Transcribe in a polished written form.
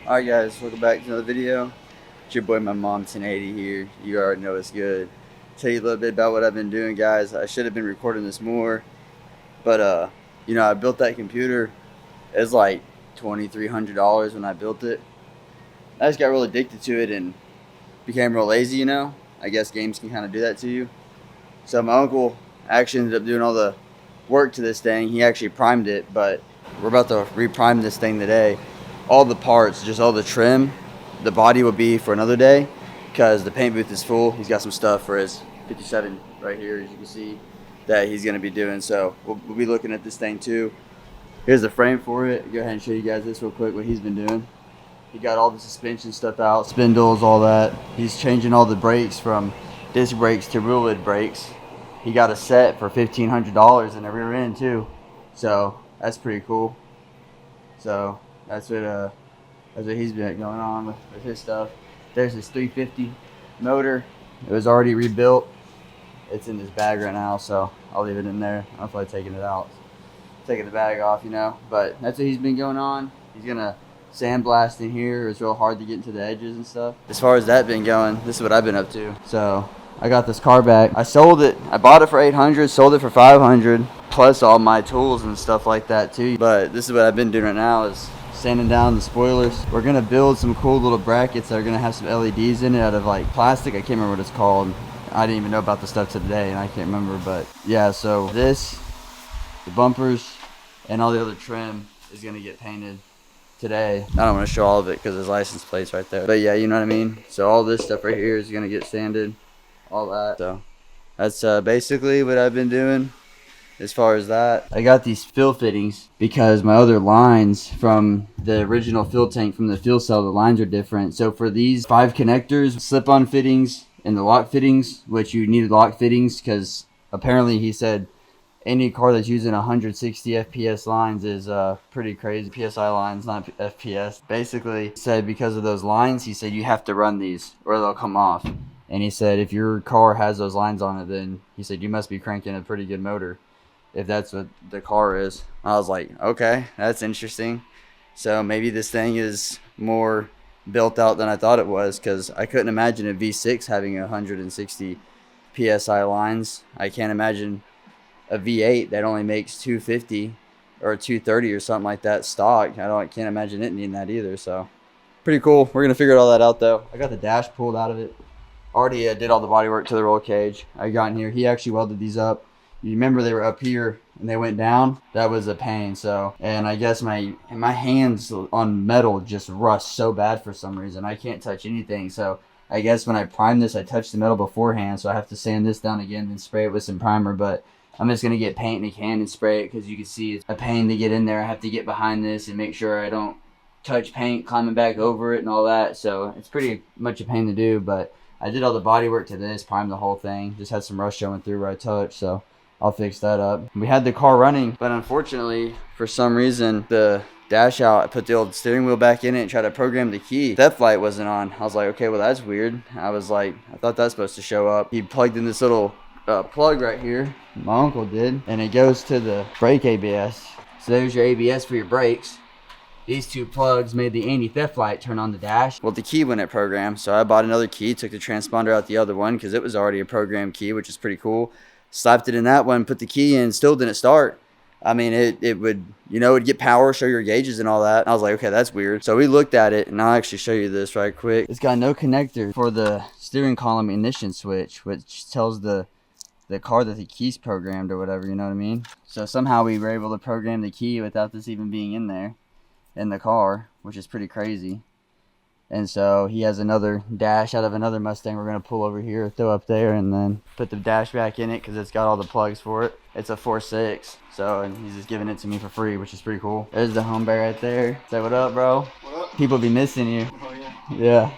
Alright guys, welcome back to another video. It's your boy, my mom 1080 here. You already know it's good. Tell you a little bit about what I've been doing, guys. I should have been recording this more, but I built that computer. It was like $2,300 when I built it. I just got real addicted to it and became real lazy, I guess games can kind of do that to you. So my uncle actually ended up doing all the work to this thing. He actually primed it, but we're about to reprime this thing today. All the parts, just all the trim, the body will be for another day because the paint booth is full. He's got some stuff for his 57 right here, as you can see, that he's going to be doing. So we'll be looking at this thing too. Here's the frame for it. Go ahead and show you guys this real quick, what he's been doing. He got all the suspension stuff out, spindles, all that. He's changing all the brakes from disc brakes to real lid brakes. He got a set for $1,500 in the rear end too. So that's pretty cool. So that's what he's been going on with his stuff. There's his 350 motor. It was already rebuilt. It's in this bag right now, so I'll leave it in there. I don't feel like taking it out. Taking the bag off, But that's what he's been going on. He's gonna sandblast in here. It's real hard to get into the edges and stuff. As far as that been going, this is what I've been up to. So I got this car back. I sold it. I bought it for $800, sold it for $500, plus all my tools and stuff like that too. But this is what I've been doing right now is sanding down the spoilers. We're gonna build some cool little brackets that are gonna have some LEDs in it out of like plastic. I can't remember what it's called. I didn't even know about the stuff today and I can't remember, but yeah, so this, the bumpers, and all the other trim is gonna get painted today. I don't want to show all of it because there's license plates right there. But yeah, you know what I mean? So all this stuff right here is gonna get sanded, all that. So that's basically what I've been doing. As far as that, I got these fill fittings because my other lines from the original fill tank from the fuel cell, the lines are different. So for these 5 connectors, slip-on fittings and the lock fittings, which you need lock fittings because apparently he said any car that's using 160 FPS lines is pretty crazy. PSI lines, not FPS. Basically said because of those lines, he said you have to run these or they'll come off. And he said if your car has those lines on it, then he said you must be cranking a pretty good motor. If that's what the car is. I was like, okay, that's interesting. So maybe this thing is more built out than I thought it was because I couldn't imagine a V6 having 160 PSI lines. I can't imagine a V8 that only makes 250 or 230 or something like that stock. Can't imagine it needing that either. So pretty cool. We're going to figure all that out though. I got the dash pulled out of it. Already did all the body work to the roll cage. I got in here. He actually welded these up. You remember they were up here and they went down? That was a pain. So, and I guess my hands on metal just rust so bad for some reason. I can't touch anything. So I guess when I prime this, I touched the metal beforehand. So I have to sand this down again and spray it with some primer. But I'm just going to get paint in a can and spray it because you can see it's a pain to get in there. I have to get behind this and make sure I don't touch paint climbing back over it and all that. So it's pretty much a pain to do. But I did all the body work to this, primed the whole thing. Just had some rust showing through where I touched. So I'll fix that up. We had the car running, but unfortunately, for some reason, the dash out, I put the old steering wheel back in it and tried to program the key. Theft light wasn't on. I was like, okay, well, that's weird. I was like, I thought that's supposed to show up. He plugged in this little plug right here. My uncle did. And it goes to the brake ABS. So there's your ABS for your brakes. These 2 plugs made the anti-theft light turn on the dash. Well, the key wouldn't program, so I bought another key, took the transponder out the other one because it was already a programmed key, which is pretty cool. Slapped it in that one, put the key in, still didn't start. I mean, it would, it'd get power, show your gauges and all that. I was like, okay, that's weird. So we looked at it, and I'll actually show you this right quick. It's got no connector for the steering column ignition switch, which tells the car that the key's programmed or whatever, you know what I mean? So somehow we were able to program the key without this even being in there, in the car, which is pretty crazy. And so he has another dash out of another Mustang we're going to pull over here, throw up there, and then put the dash back in it because it's got all the plugs for it. It's a 4.6, so and he's just giving it to me for free, which is pretty cool. There's the home bay right there. Say what up, bro? What up? People be missing you. Oh, yeah. Yeah.